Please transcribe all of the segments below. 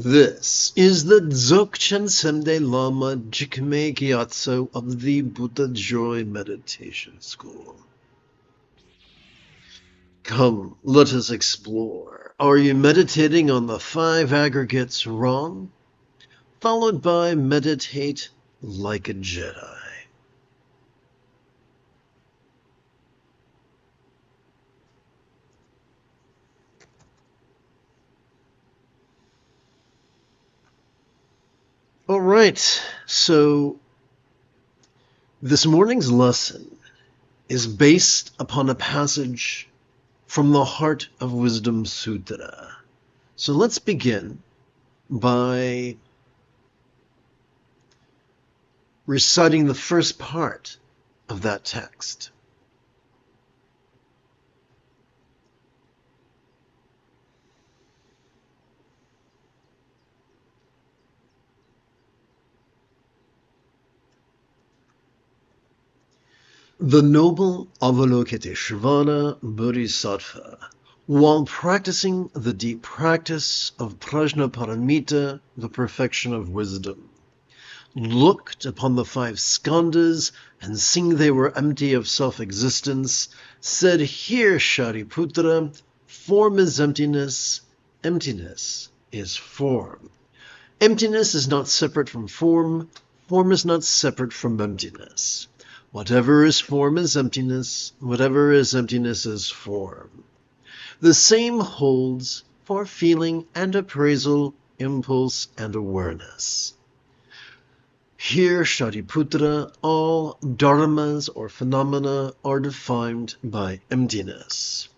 This is the Dzogchen Semde Lama Jigme Gyatso of the Buddha Joy Meditation School. Come, let us explore. Are you meditating on the 5 aggregates wrong? Followed by meditate like a Jedi. All right, so this morning's lesson is based upon a passage from the Heart of Wisdom Sutra. So let's begin by reciting the first part of that text. The noble Avalokiteshvara Bodhisattva, while practicing the deep practice of Prajnaparamita, the perfection of wisdom, looked upon the 5 skandhas and seeing they were empty of self-existence, said, "Here, Shariputra, form is emptiness, emptiness is form. Emptiness is not separate from form, form is not separate from emptiness. Whatever is form is emptiness, whatever is emptiness is form. The same holds for feeling and appraisal, impulse and awareness. Here, Shariputra, all dharmas or phenomena are defined by emptiness,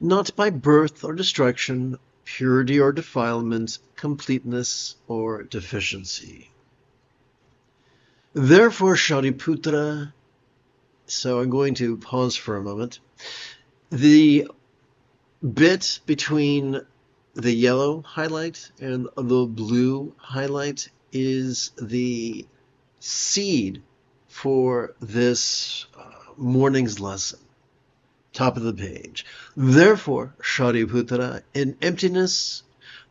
not by birth or destruction, purity or defilement, completeness or deficiency. Therefore, Shariputra," so I'm going to pause for a moment. The bit between the yellow highlight and the blue highlight is the seed for this morning's lesson. Top of the page. Therefore, Shariputra, in emptiness,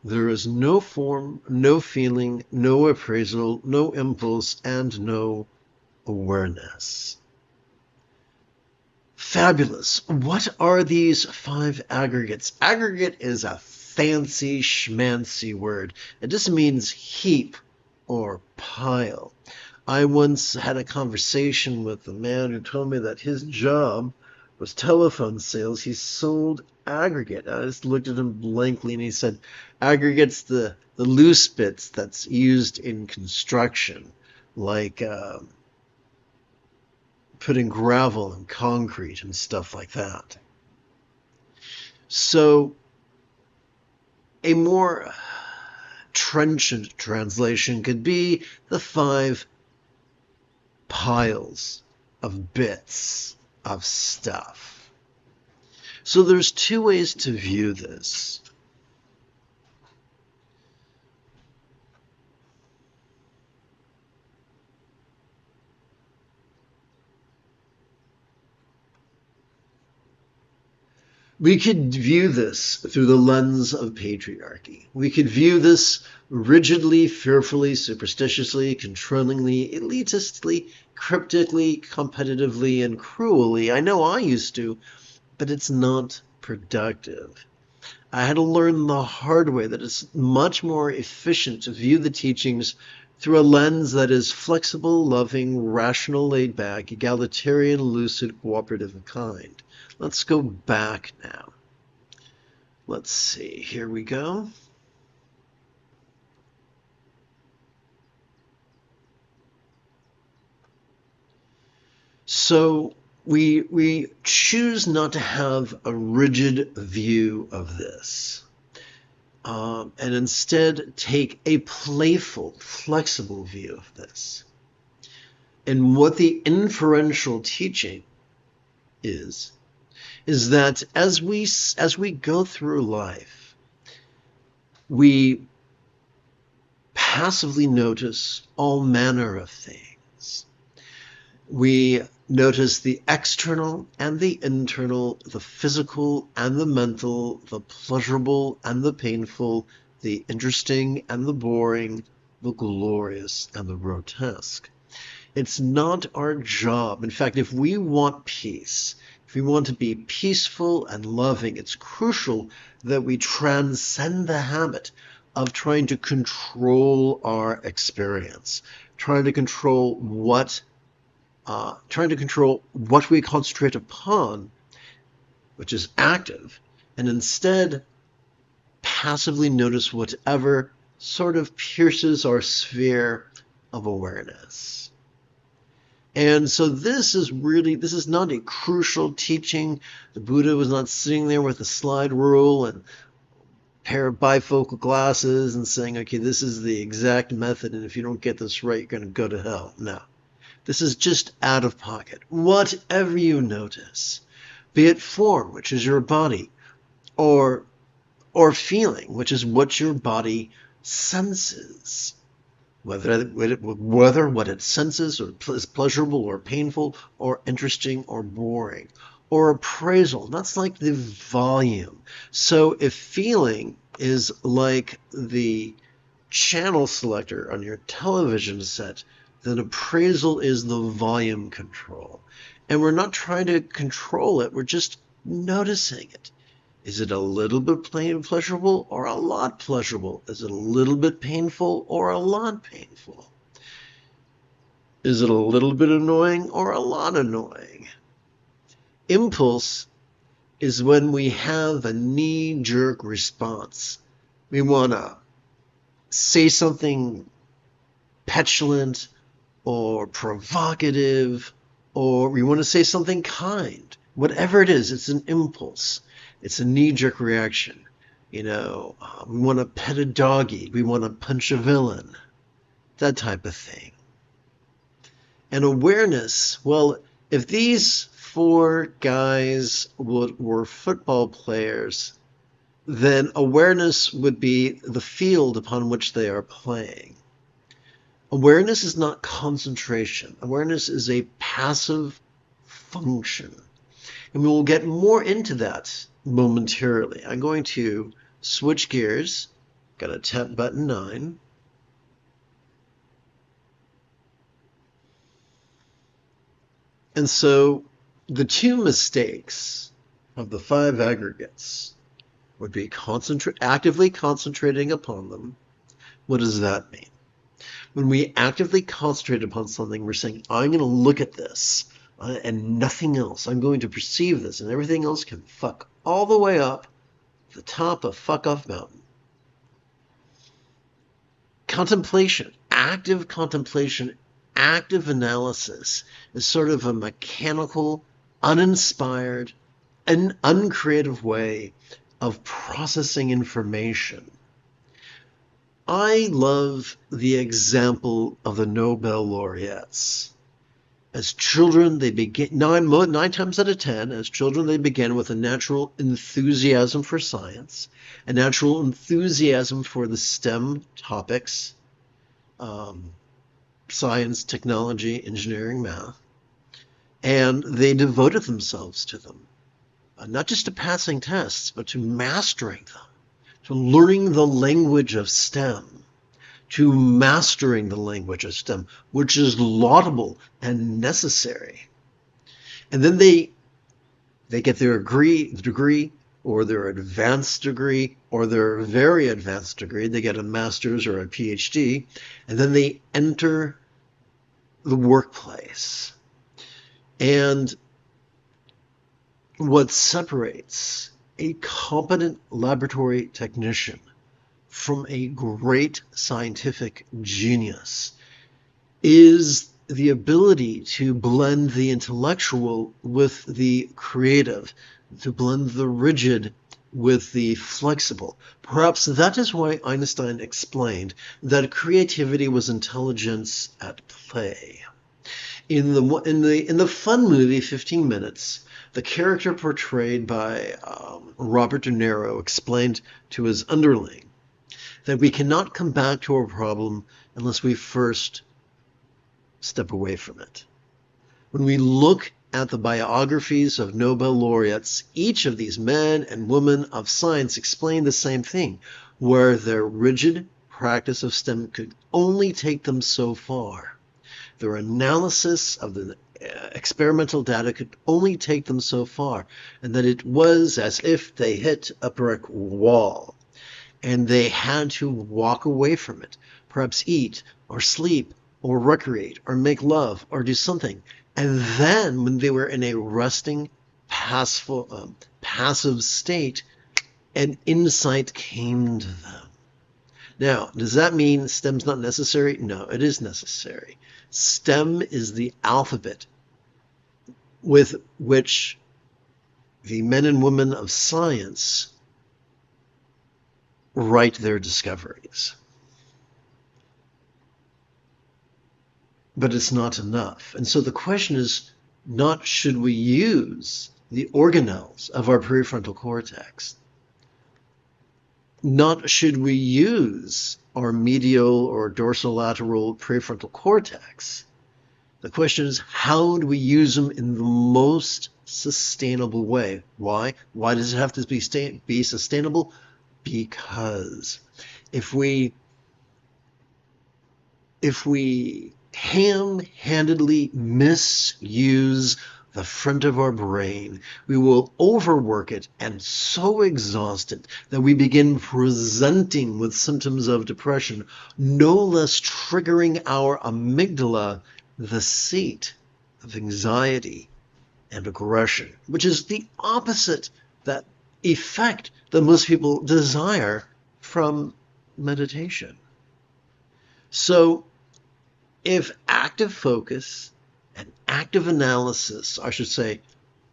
there is no form, no feeling, no appraisal, no impulse, and no awareness. Fabulous. What are these 5 aggregates? Aggregate is a fancy schmancy word. It just means heap or pile. I once had a conversation with a man who told me that his job was telephone sales. He sold aggregate. I just looked at him blankly and he said, aggregate's the loose bits that's used in construction, like putting gravel and concrete and stuff like that. So a more trenchant translation could be the 5 piles of bits of stuff. So there's 2 ways to view this. We could view this through the lens of patriarchy. We could view this rigidly, fearfully, superstitiously, controllingly, elitistly, cryptically, competitively, and cruelly. I know I used to, but it's not productive. I had to learn the hard way that it's much more efficient to view the teachings through a lens that is flexible, loving, rational, laid-back, egalitarian, lucid, cooperative, and kind. Let's go back now. Let's see. Here we go. So we choose not to have a rigid view of this, and instead take a playful, flexible view of this. And what the inferential teaching is that as we go through life, we passively notice all manner of things. We notice the external and the internal, the physical and the mental, the pleasurable and the painful, the interesting and the boring, the glorious and the grotesque. It's not our job. In fact, if we want peace, if we want to be peaceful and loving, it's crucial that we transcend the habit of trying to control our experience, trying to control what we concentrate upon, which is active, and instead passively notice whatever sort of pierces our sphere of awareness. And so this is not a crucial teaching. The Buddha was not sitting there with a slide rule and a pair of bifocal glasses and saying, okay, this is the exact method, and if you don't get this right, you're going to go to hell. No. This is just out of pocket. Whatever you notice, be it form, which is your body, or feeling, which is what your body senses. Whether what it senses is pleasurable or painful or interesting or boring. Or appraisal, that's like the volume. So if feeling is like the channel selector on your television set, then appraisal is the volume control. And we're not trying to control it, we're just noticing it. Is it a little bit pleasurable or a lot pleasurable? Is it a little bit painful or a lot painful? Is it a little bit annoying or a lot annoying? Impulse is when we have a knee-jerk response. We want to say something petulant or provocative, or we want to say something kind. Whatever it is, it's an impulse. It's a knee-jerk reaction. We want to pet a doggy. We want to punch a villain. That type of thing. And awareness, well, if these 4 guys were football players, then awareness would be the field upon which they are playing. Awareness is not concentration. Awareness is a passive function. And we will get more into that momentarily. I'm going to switch gears. Got to tap button 9. And so the 2 mistakes of the 5 aggregates would be actively concentrating upon them. What does that mean? When we actively concentrate upon something, we're saying, I'm going to look at this and nothing else. I'm going to perceive this, and everything else can fuck all the way up the top of fuck off mountain. Contemplation, active analysis is sort of a mechanical, uninspired, and uncreative way of processing information. I love the example of the Nobel laureates. As children, they begin, 9 times out of 10, as children, they begin with a natural enthusiasm for science, a natural enthusiasm for the STEM topics, science, technology, engineering, math, and they devoted themselves to them, not just to passing tests, but to mastering them, to learning the language of STEM, to mastering the language of STEM, which is laudable and necessary. And then they get their degree or their advanced degree or their very advanced degree. They get a master's or a PhD, and then they enter the workplace. And what separates a competent laboratory technician from a great scientific genius is the ability to blend the intellectual with the creative, to blend the rigid with the flexible. Perhaps that is why Einstein explained that creativity was intelligence at play. In the fun movie 15 Minutes, the character portrayed by Robert De Niro explained to his underling that we cannot come back to a problem unless we first step away from it. When we look at the biographies of Nobel laureates, each of these men and women of science explain the same thing. where their rigid practice of STEM could only take them so far. Their analysis of the experimental data could only take them so far, and that it was as if they hit a brick wall, and they had to walk away from it, perhaps eat or sleep or recreate or make love or do something. And then when they were in a resting, passive state, an insight came to them. Now, does that mean STEM's not necessary? No, it is necessary. STEM is the alphabet with which the men and women of science write their discoveries. But it's not enough. And so the question is not should we use the organelles of our prefrontal cortex, not should we use our medial or dorsolateral prefrontal cortex. The question is, how do we use them in the most sustainable way? Why? Why does it have to be sustainable? Because if we ham-handedly misuse the front of our brain, we will overwork it and so exhaust it that we begin presenting with symptoms of depression, no less triggering our amygdala, the seat of anxiety and aggression, which is the opposite, that effect that most people desire from meditation. So if active focus and active analysis, I should say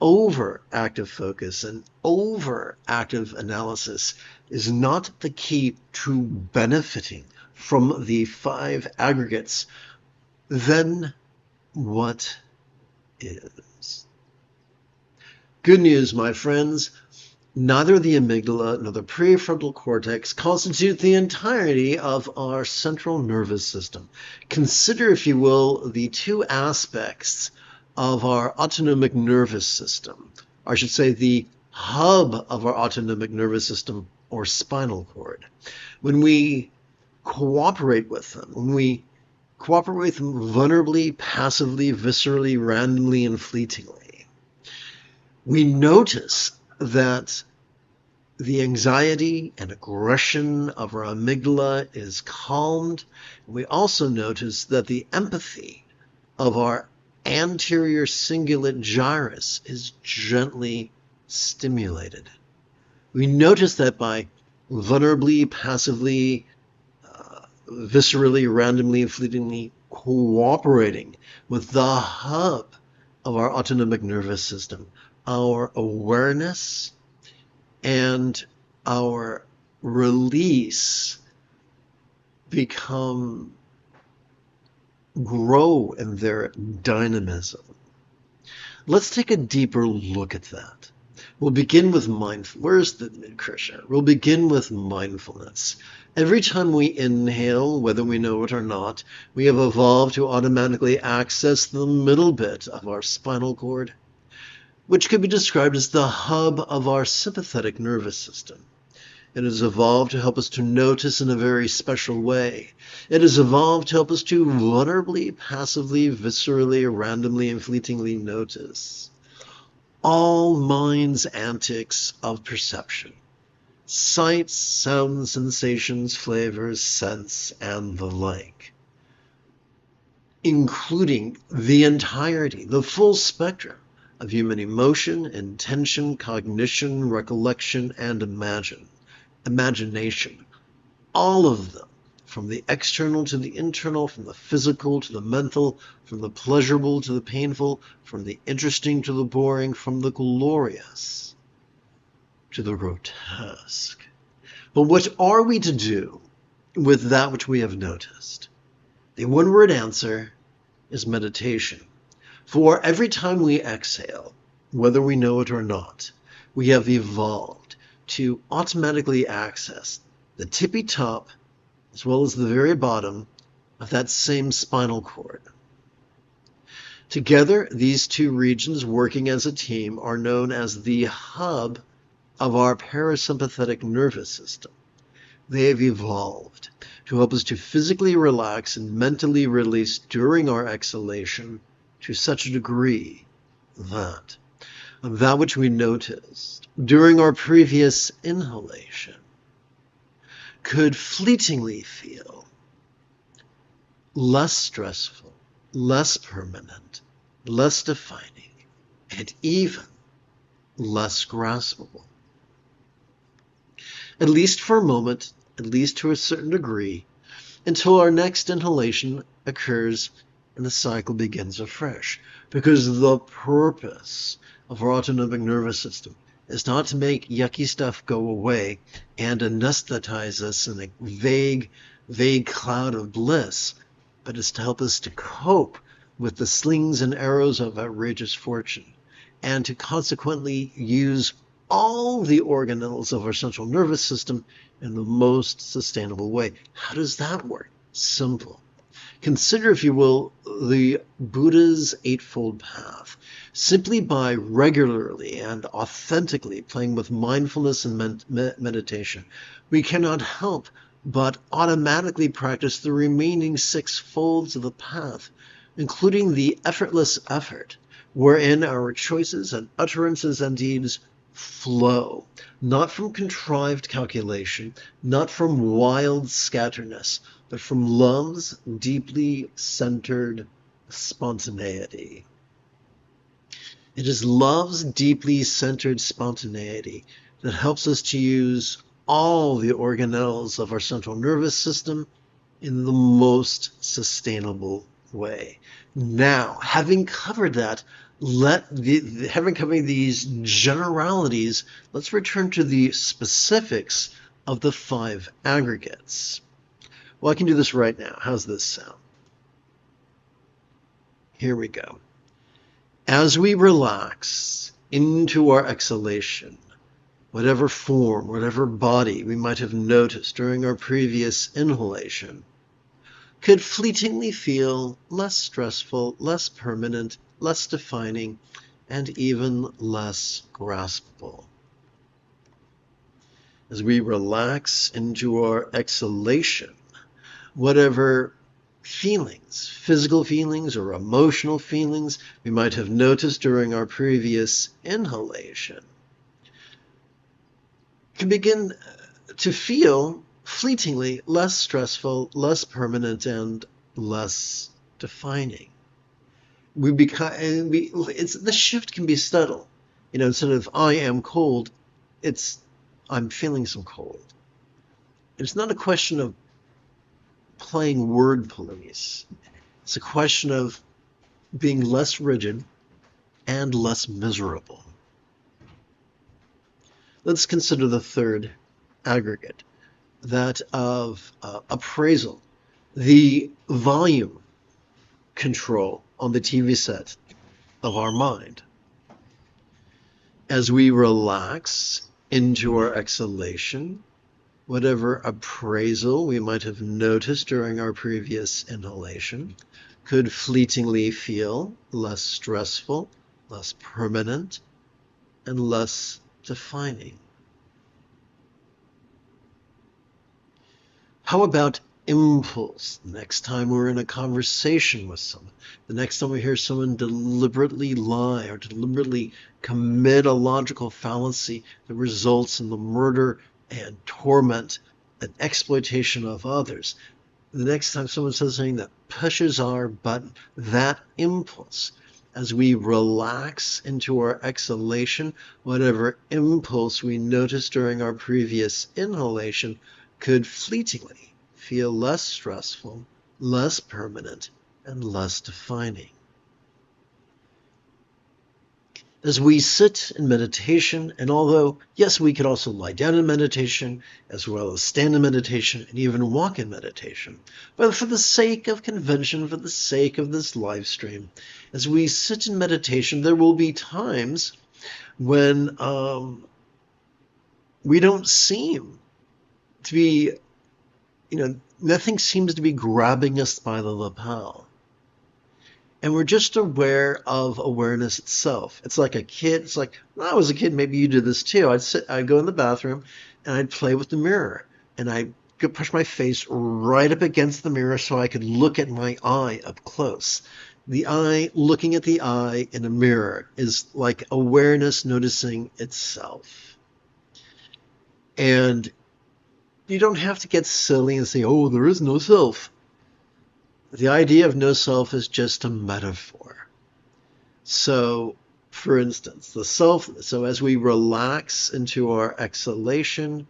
over-active focus and over-active analysis, is not the key to benefiting from the 5 aggregates, then what is? Good news, my friends. Neither the amygdala nor the prefrontal cortex constitute the entirety of our central nervous system. Consider, if you will, the 2 aspects of our autonomic nervous system. I should say the hub of our autonomic nervous system, or spinal cord. When we cooperate with them, vulnerably, passively, viscerally, randomly, and fleetingly, we notice that the anxiety and aggression of our amygdala is calmed. We also notice that the empathy of our anterior cingulate gyrus is gently stimulated. We notice that by vulnerably, passively, viscerally, randomly, and fleetingly cooperating with the hub of our autonomic nervous system, our awareness and our release grow in their dynamism. Let's take a deeper look at that. We'll begin with Where's the mid-Krishna? We'll begin with mindfulness. Every time we inhale, whether we know it or not, we have evolved to automatically access the middle bit of our spinal cord, which could be described as the hub of our sympathetic nervous system. It has evolved to help us to notice in a very special way. It has evolved to help us to vulnerably, passively, viscerally, randomly, and fleetingly notice all mind's antics of perception. Sights, sounds, sensations, flavors, scents, and the like. Including the entirety, the full spectrum of human emotion, intention, cognition, recollection, and imagination. All of them, from the external to the internal, from the physical to the mental, from the pleasurable to the painful, from the interesting to the boring, from the glorious to the grotesque. But what are we to do with that which we have noticed? The one-word answer is meditation. For every time we exhale, whether we know it or not, we have evolved to automatically access the tippy top as well as the very bottom of that same spinal cord. Together, these 2 regions working as a team are known as the hub of our parasympathetic nervous system. They have evolved to help us to physically relax and mentally release during our exhalation to such a degree that which we noticed during our previous inhalation could fleetingly feel less stressful, less permanent, less defining, and even less graspable. At least for a moment, at least to a certain degree, until our next inhalation occurs and the cycle begins afresh. Because the purpose of our autonomic nervous system is not to make yucky stuff go away and anesthetize us in a vague cloud of bliss, but is to help us to cope with the slings and arrows of outrageous fortune, and to consequently use all the organelles of our central nervous system in the most sustainable way. How does that work? Simple. Consider, if you will, the Buddha's Eightfold Path. Simply by regularly and authentically playing with mindfulness and meditation, we cannot help but automatically practice the remaining 6 folds of the path, including the effortless effort, wherein our choices and utterances and deeds flow, not from contrived calculation, not from wild scatterness, but from love's deeply centered spontaneity. It is love's deeply centered spontaneity that helps us to use all the organelles of our central nervous system in the most sustainable way. Now, having covered that, having covered these generalities, let's return to the specifics of the 5 aggregates. Well, I can do this right now. How's this sound? Here we go. As we relax into our exhalation, whatever form, whatever body we might have noticed during our previous inhalation could fleetingly feel less stressful, less permanent, less defining, and even less graspable. As we relax into our exhalation, whatever feelings, physical feelings or emotional feelings we might have noticed during our previous inhalation can begin to feel fleetingly less stressful, less permanent, and less defining. The shift can be subtle. Instead of I am cold, it's I'm feeling some cold. It's not a question of playing word police. It's a question of being less rigid and less miserable. Let's consider the 3rd aggregate, that of appraisal, the volume control on the TV set of our mind. As we relax into our exhalation, whatever appraisal we might have noticed during our previous inhalation could fleetingly feel less stressful, less permanent, and less defining. How about impulse? The next time we're in a conversation with someone, the next time we hear someone deliberately lie or deliberately commit a logical fallacy that results in the murder and torment and exploitation of others, the next time someone says something that pushes our button, that impulse, as we relax into our exhalation, whatever impulse we noticed during our previous inhalation could fleetingly feel less stressful, less permanent, and less defining. As we sit in meditation, and although, yes, we could also lie down in meditation, as well as stand in meditation, and even walk in meditation, but for the sake of convention, for the sake of this live stream, as we sit in meditation, there will be times when we don't seem to be, nothing seems to be grabbing us by the lapel. And we're just aware of awareness itself. It's like a kid. When I was a kid, maybe you did this too. I'd go in the bathroom and I'd play with the mirror. and I could push my face right up against the mirror so I could look at my eye up close. The eye, looking at the eye in a mirror, is like awareness noticing itself. And you don't have to get silly and say, oh, there is no self. The idea of no self is just a metaphor. So, for instance, the self, so as we relax into our exhalation,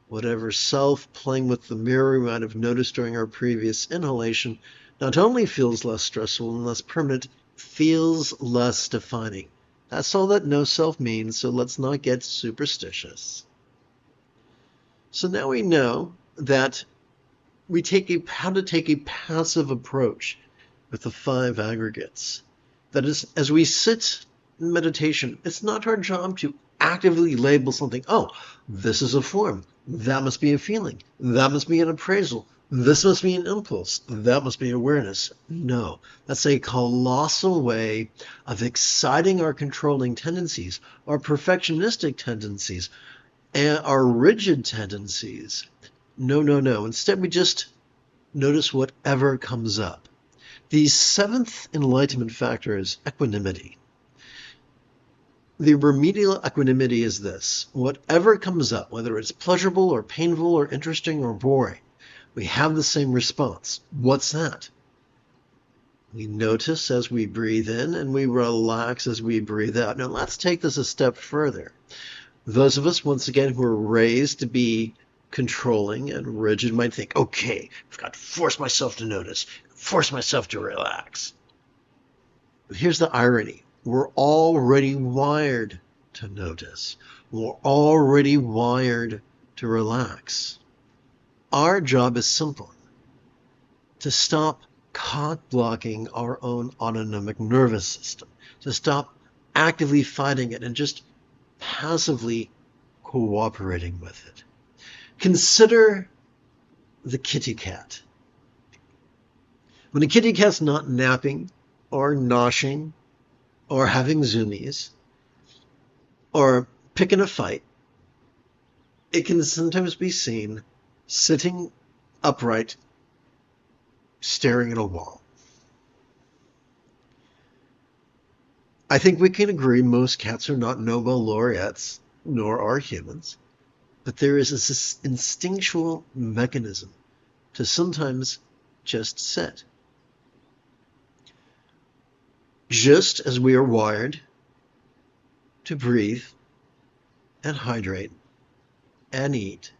whatever self playing with the mirror we might have noticed during our previous inhalation not only feels less stressful and less permanent, feels less defining. That's all that no self means, so let's not get superstitious. So now we know that how to take a passive approach with the 5 aggregates. That is, as we sit in meditation, it's not our job to actively label something. Oh, this is a form. That must be a feeling. That must be an appraisal. This must be an impulse. That must be awareness. No, that's a colossal way of exciting our controlling tendencies, our perfectionistic tendencies, and our rigid tendencies. No, no, no. Instead, we just notice whatever comes up. The 7th enlightenment factor is equanimity. The remedial equanimity is this. Whatever comes up, whether it's pleasurable or painful or interesting or boring, we have the same response. What's that? We notice as we breathe in and we relax as we breathe out. Now let's take this a step further. Those of us, once again, who are raised to be controlling and rigid might think, okay, I've got to force myself to notice, force myself to relax. But here's the irony. We're already wired to notice. We're already wired to relax. Our job is simple: to stop cock-blocking our own autonomic nervous system, to stop actively fighting it and just passively cooperating with it. Consider the kitty cat. When a kitty cat's not napping or noshing or having zoomies or picking a fight, it can sometimes be seen sitting upright, staring at a wall. I think we can agree most cats are not Nobel laureates, nor are humans, but there is this instinctual mechanism to sometimes just sit. Just as we are wired to breathe and hydrate and eat,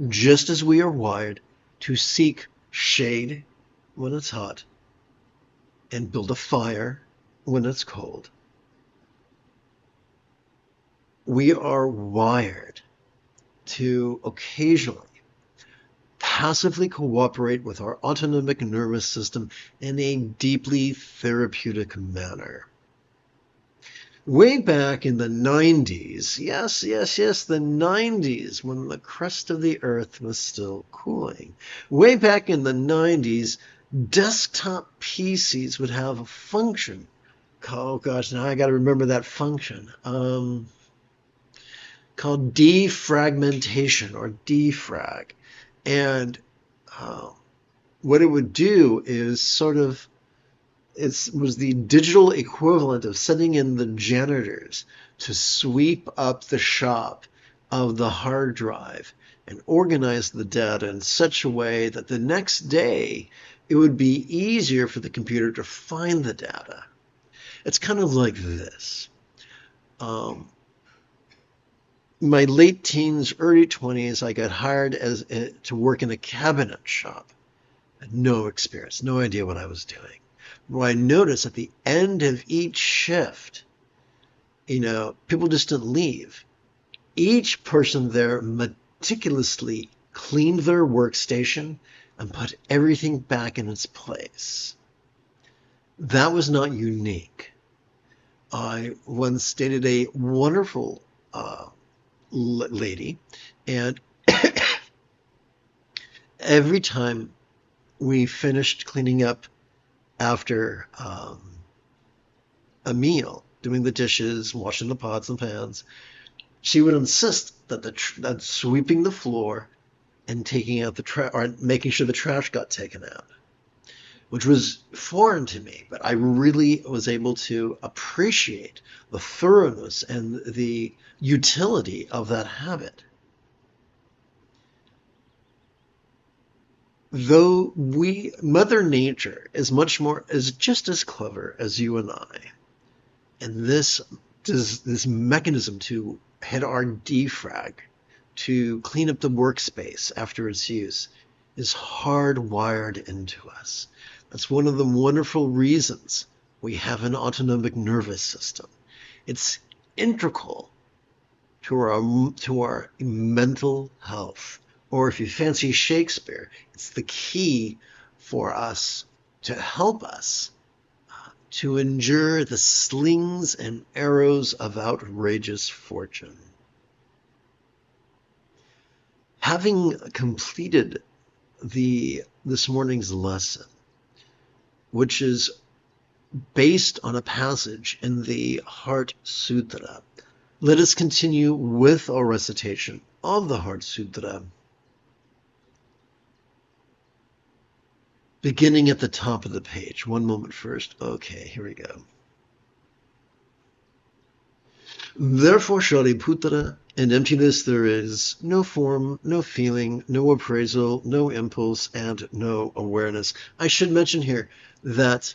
just as we are wired to seek shade when it's hot and build a fire when it's cold, we are wired to occasionally passively cooperate with our autonomic nervous system in a deeply therapeutic manner. Way back in the 90s, yes, the 90s, when the crust of the earth was still cooling. Way back in the 90s, desktop PCs would have a function. Oh gosh, now I got to remember that function. Called defragmentation or defrag. And what it would do is it was the digital equivalent of sending in the janitors to sweep up the shop of the hard drive and organize the data in such a way that the next day it would be easier for the computer to find the data. It's kind of like this. My late teens, early 20s, I got hired to work in a cabinet shop. I had no experience, no idea what I was doing. What I noticed at the end of each shift, people just didn't leave. Each person there meticulously cleaned their workstation and put everything back in its place. That was not unique. I once dated a wonderful lady, and every time we finished cleaning up after a meal, doing the dishes, washing the pots and pans, she would insist that sweeping the floor and taking out the trash, or making sure the trash got taken out, which was foreign to me, but I really was able to appreciate the thoroughness and the utility of that habit. Though Mother Nature is just as clever as you and I, and this mechanism to hit our defrag, to clean up the workspace after its use, is hardwired into us. That's one of the wonderful reasons we have an autonomic nervous system. It's integral to our mental health. Or if you fancy Shakespeare, it's the key for us to help us to endure the slings and arrows of outrageous fortune. Having completed this morning's lesson, which is based on a passage in the Heart Sutra, let us continue with our recitation of the Heart Sutra, beginning at the top of the page. One moment first. Okay, here we go. Therefore, Shariputra, in emptiness there is no form, no feeling, no appraisal, no impulse, and no awareness. I should mention here that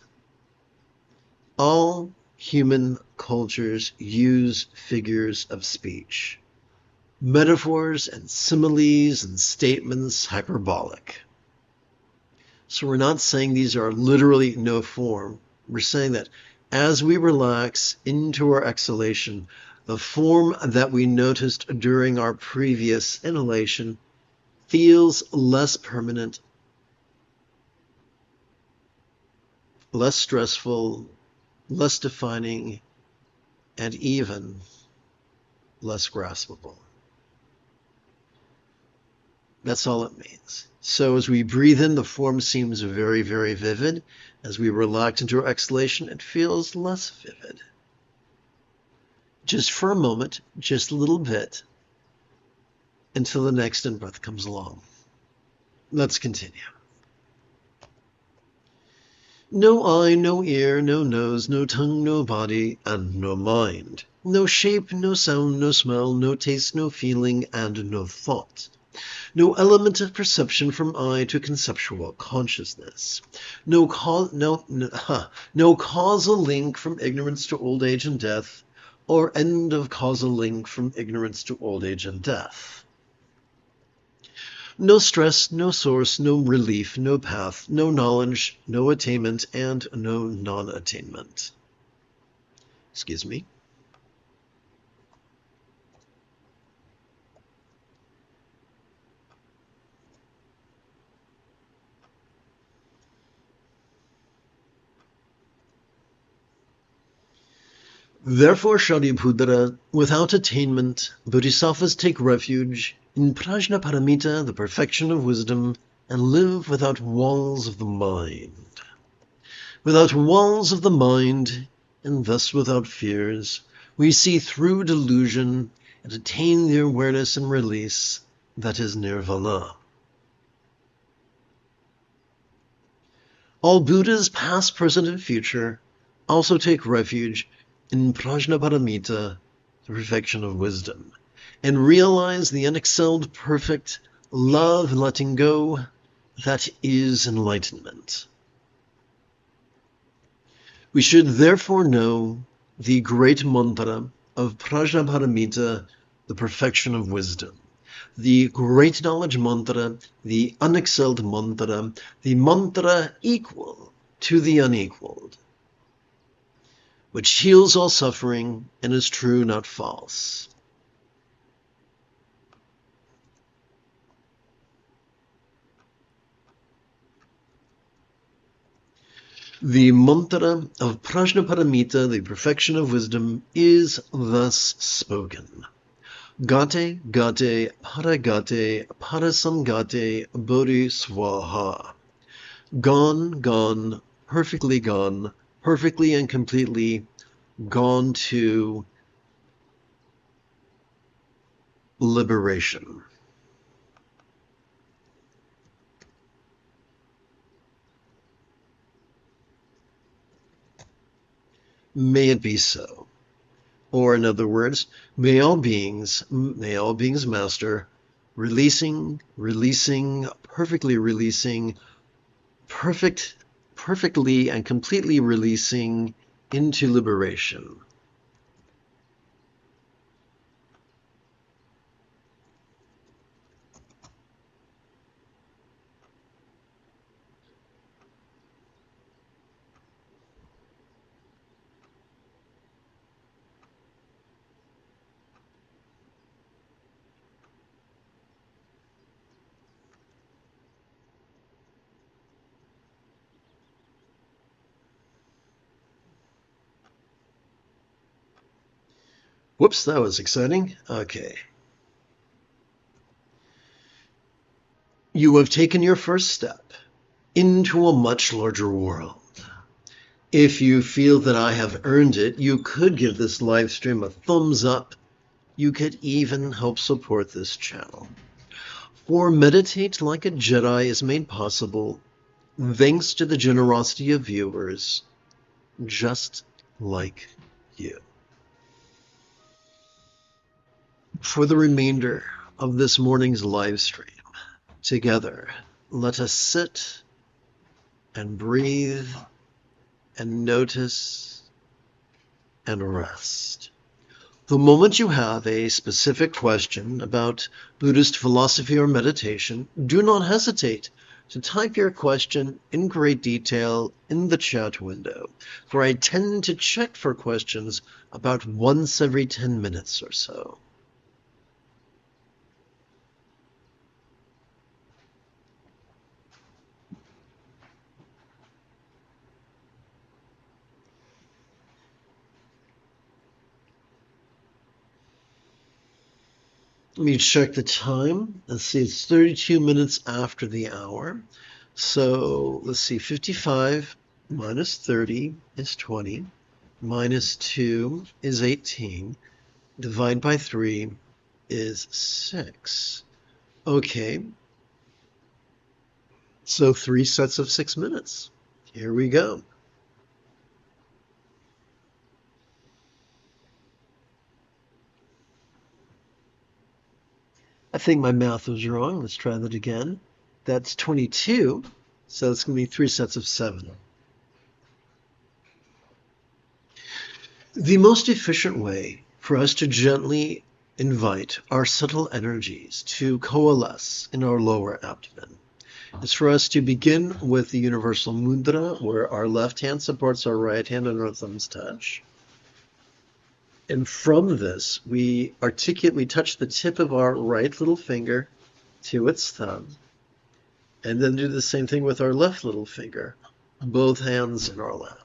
all human cultures use figures of speech, metaphors and similes and statements hyperbolic. So we're not saying these are literally no form. We're saying that as we relax into our exhalation, the form that we noticed during our previous inhalation feels less permanent, less stressful, less defining, and even less graspable. That's all it means. So as we breathe in, the form seems very, very vivid. As we relax into our exhalation, it feels less vivid. Just for a moment, just a little bit, until the next in-breath comes along. Let's continue. No eye, no ear, no nose, no tongue, no body, and no mind. No shape, no sound, no smell, no taste, no feeling, and no thought. No element of perception from eye to conceptual consciousness. No causal link from ignorance to old age and death, or end of causal link from ignorance to old age and death. No stress, no source, no relief, no path, no knowledge, no attainment, and no non-attainment. Excuse me. Therefore, Shariputra, without attainment, bodhisattvas take refuge in Prajnaparamita, the perfection of wisdom, and live without walls of the mind. Without walls of the mind, and thus without fears, we see through delusion and attain the awareness and release that is nirvana. All Buddhas, past, present, and future, also take refuge in Prajnaparamita, the perfection of wisdom, and realize the unexcelled, perfect love letting go that is enlightenment. We should therefore know the great mantra of Prajnaparamita, the perfection of wisdom, the great knowledge mantra, the unexcelled mantra, the mantra equal to the unequaled, which heals all suffering and is true, not false. The mantra of Prajnaparamita, the perfection of wisdom, is thus spoken. Gate, gate, paragate, parasamgate, bodhi swaha. Gone, gone, perfectly and completely gone to liberation. may it be so. Or in other words, may all beings, master, perfectly and completely releasing into liberation. Whoops, that was exciting. Okay. You have taken your first step into a much larger world. If you feel that I have earned it, you could give this live stream a thumbs up. You could even help support this channel. For Meditate Like a Jedi is made possible thanks to the generosity of viewers just like you. For the remainder of this morning's live stream, together, let us sit and breathe and notice and rest. The moment you have a specific question about Buddhist philosophy or meditation, do not hesitate to type your question in great detail in the chat window, for I tend to check for questions about once every 10 minutes or so. Let me check the time. Let's see, it's 32 minutes after the hour. So let's see, 55 minus 30 is 20, minus 2 is 18, divide by 3 is 6. Okay, so 3 sets of 6 minutes. Here we go. I think my math was wrong. Let's try that again. That's 22, so it's going to be 3 sets of 7. The most efficient way for us to gently invite our subtle energies to coalesce in our lower abdomen is for us to begin with the universal mudra, where our left hand supports our right hand and our thumbs touch. And from this, we touch the tip of our right little finger to its thumb, and then do the same thing with our left little finger, both hands in our lap.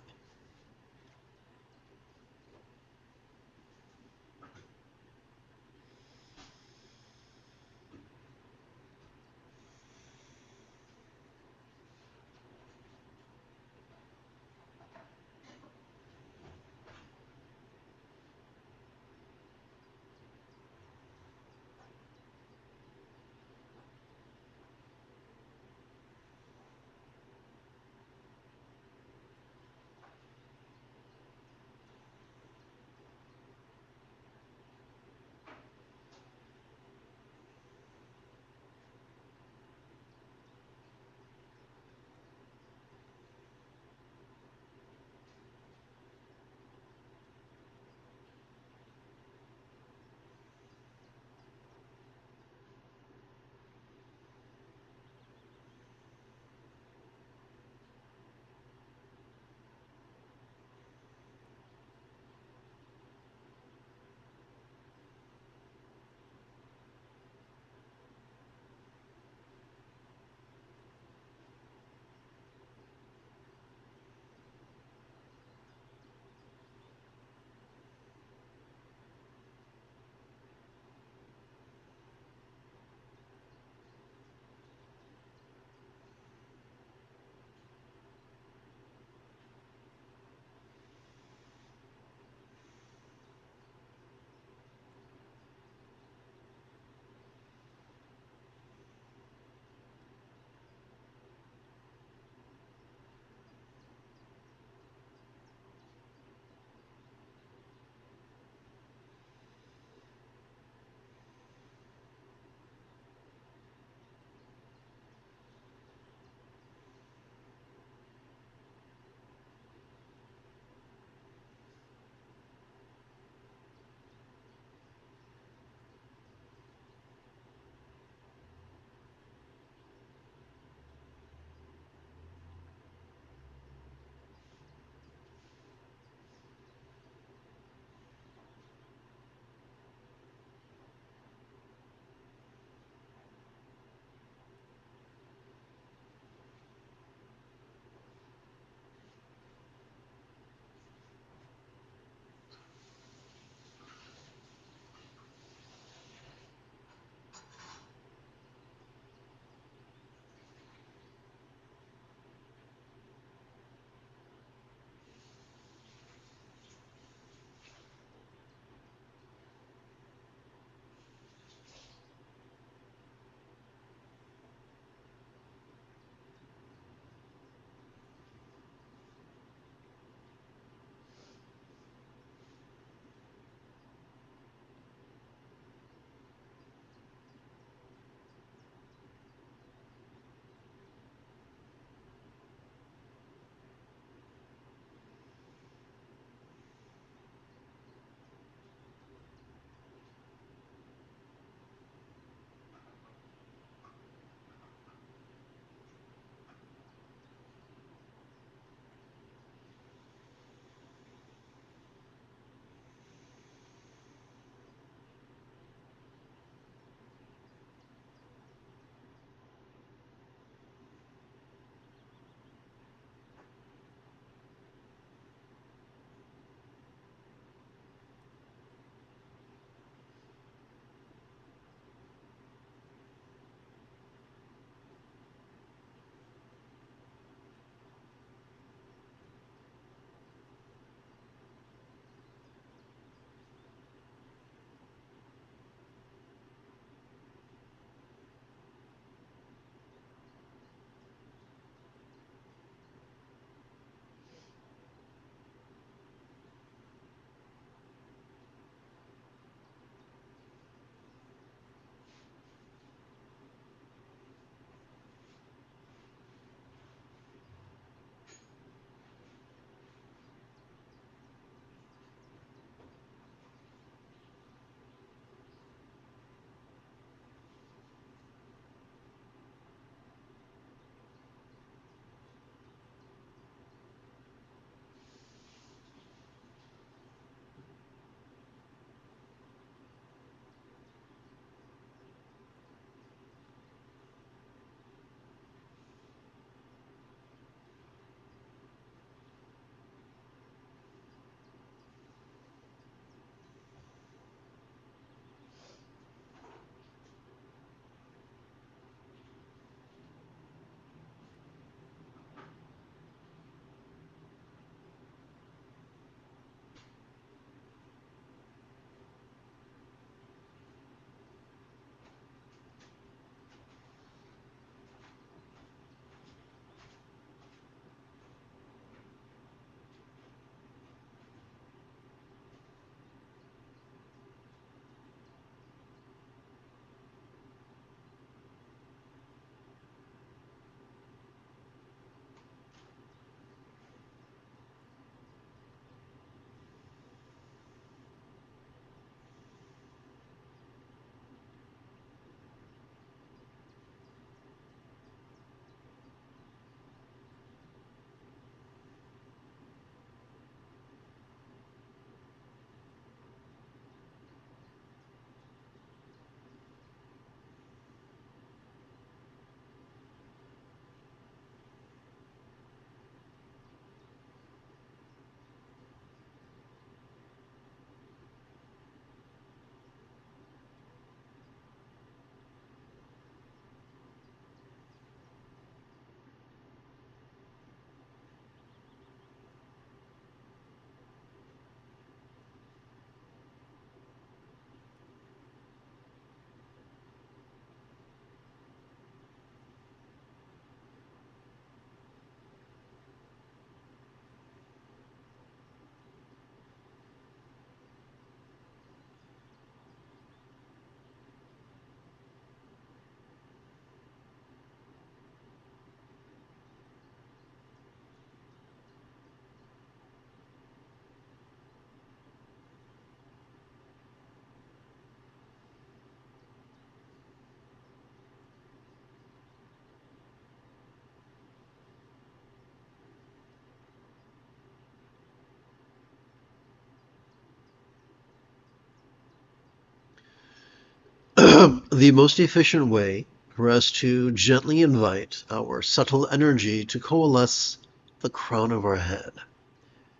the most efficient way for us to gently invite our subtle energy to coalesce the crown of our head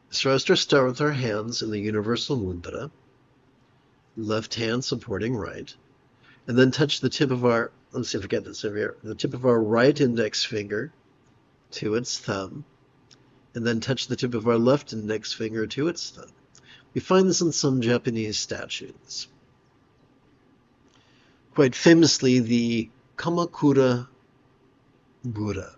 is for us to start with our hands in the Universal Mudra, left hand supporting right, and then touch the tip of our, let's see if I get this over here, the tip of our right index finger to its thumb, and then touch the tip of our left index finger to its thumb. We find this in some Japanese statues. Quite famously, the Kamakura Buddha.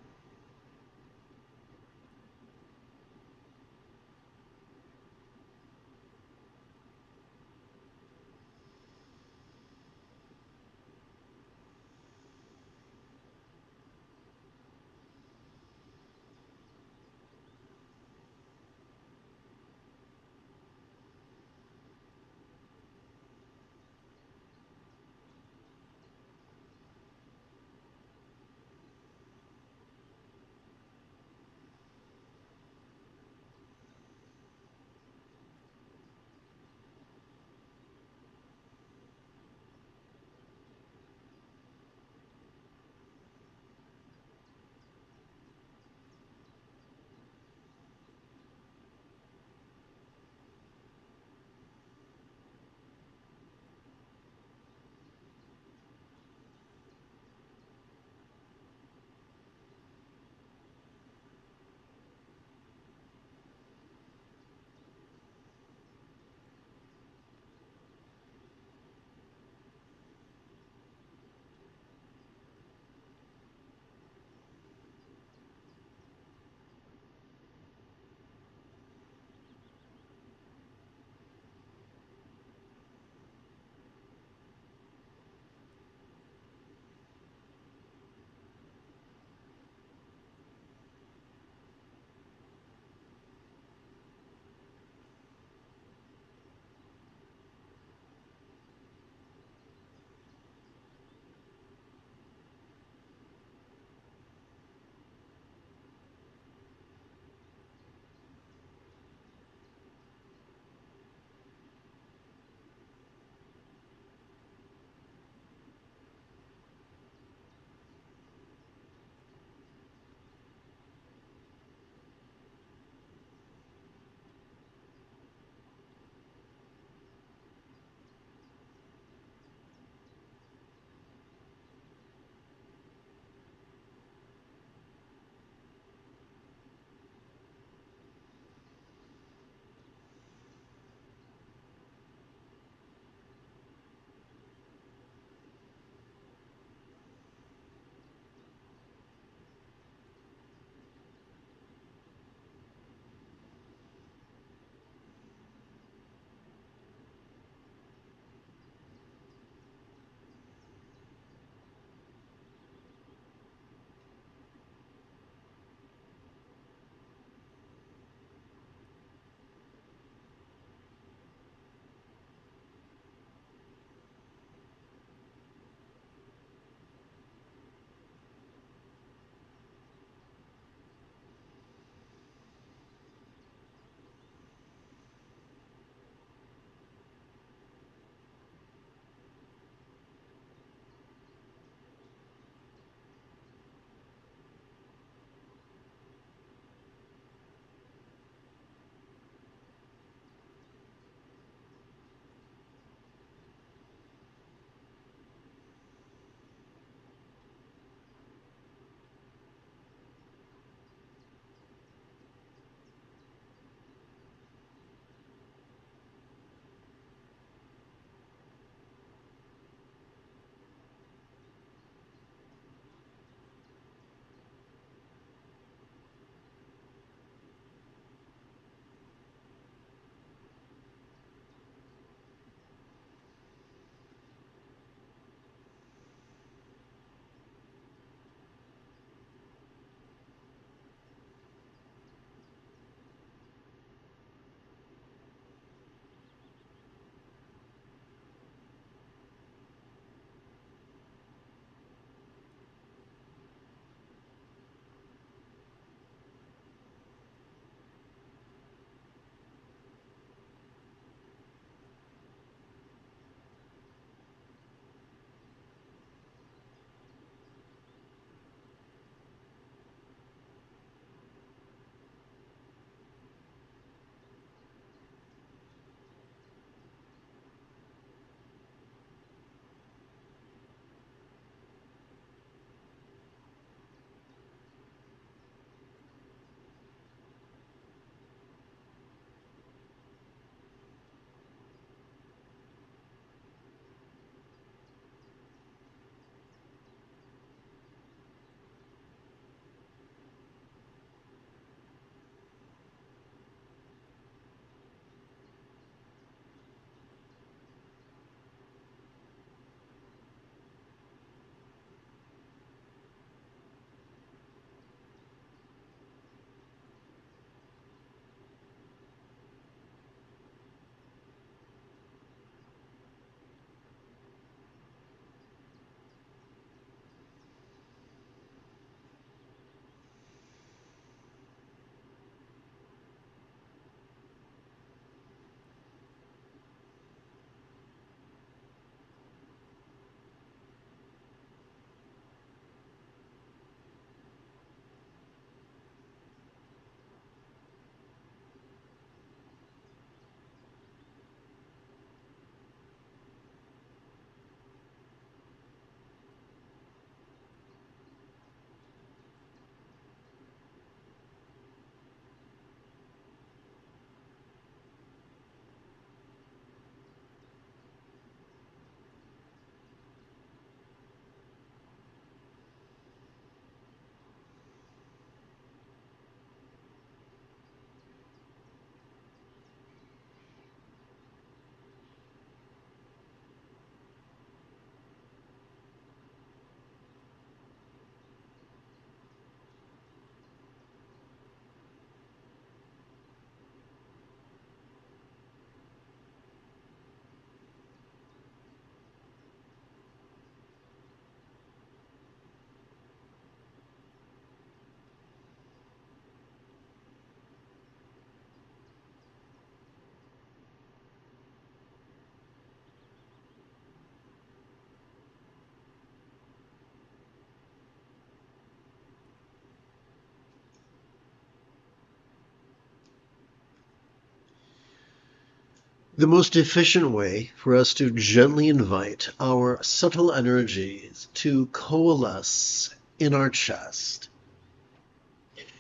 The most efficient way for us to gently invite our subtle energies to coalesce in our chest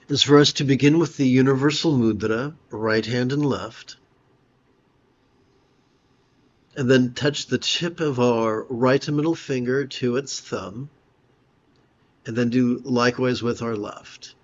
is for us to begin with the universal mudra, right hand and left, and then touch the tip of our right middle finger to its thumb, and then do likewise with our left.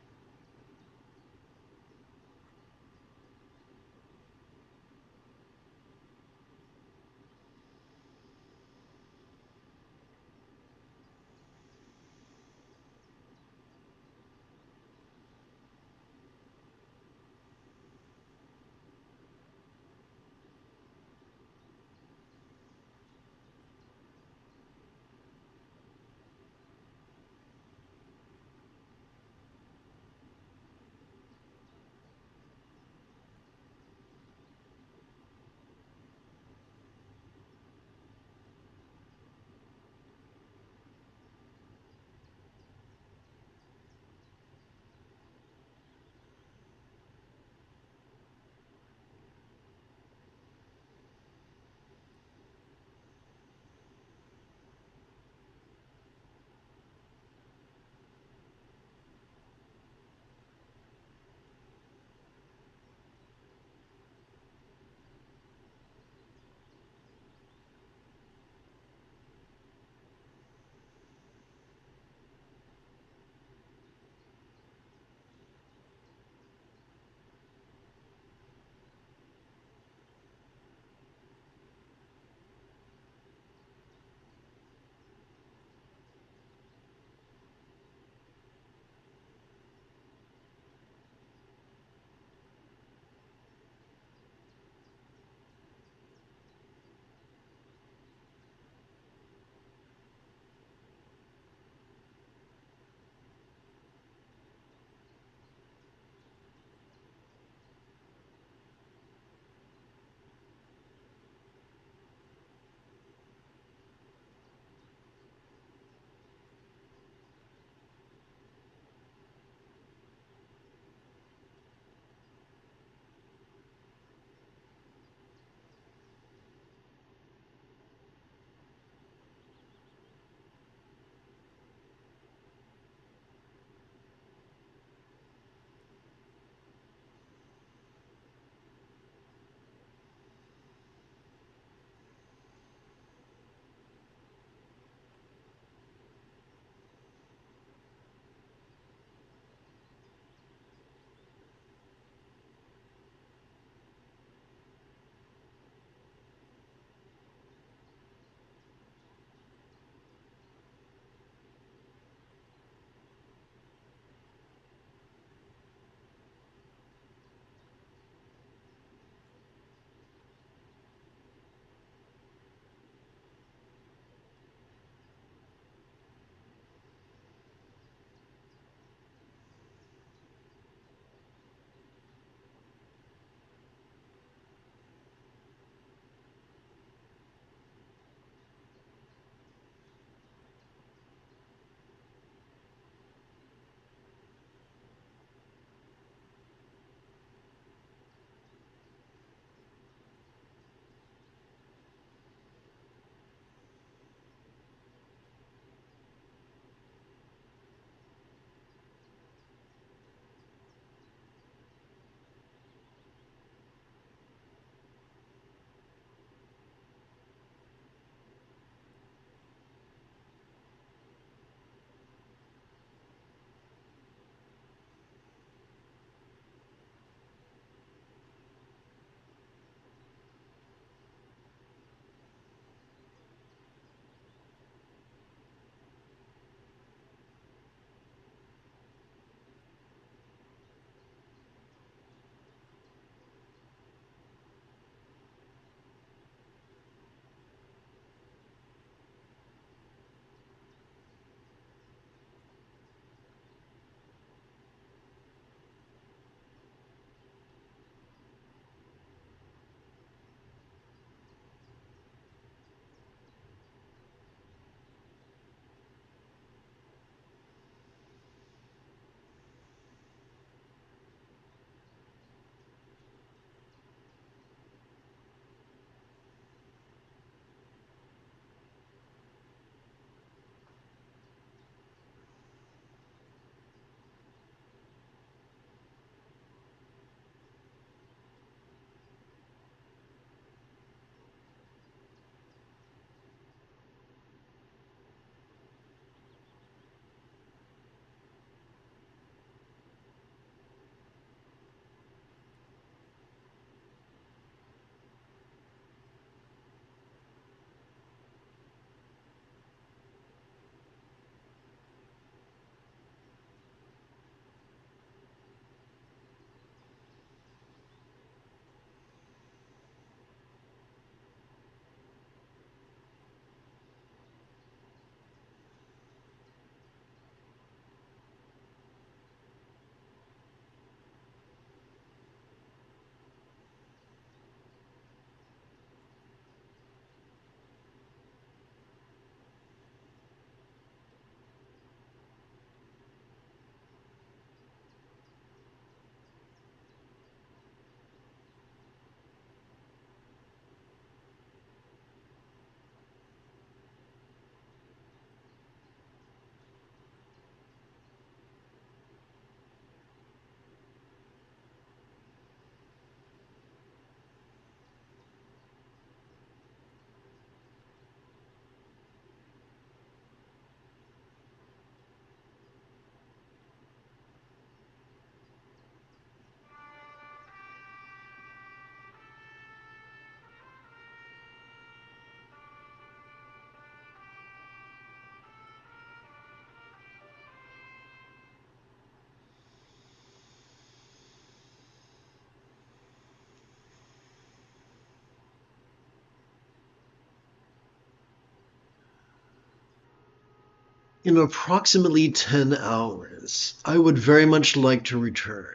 In approximately 10 hours, I would very much like to return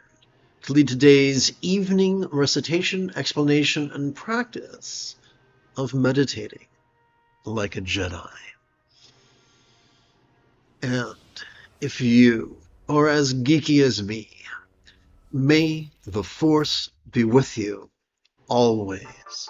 to lead today's evening recitation, explanation, and practice of meditating like a Jedi. And if you are as geeky as me, may the Force be with you always.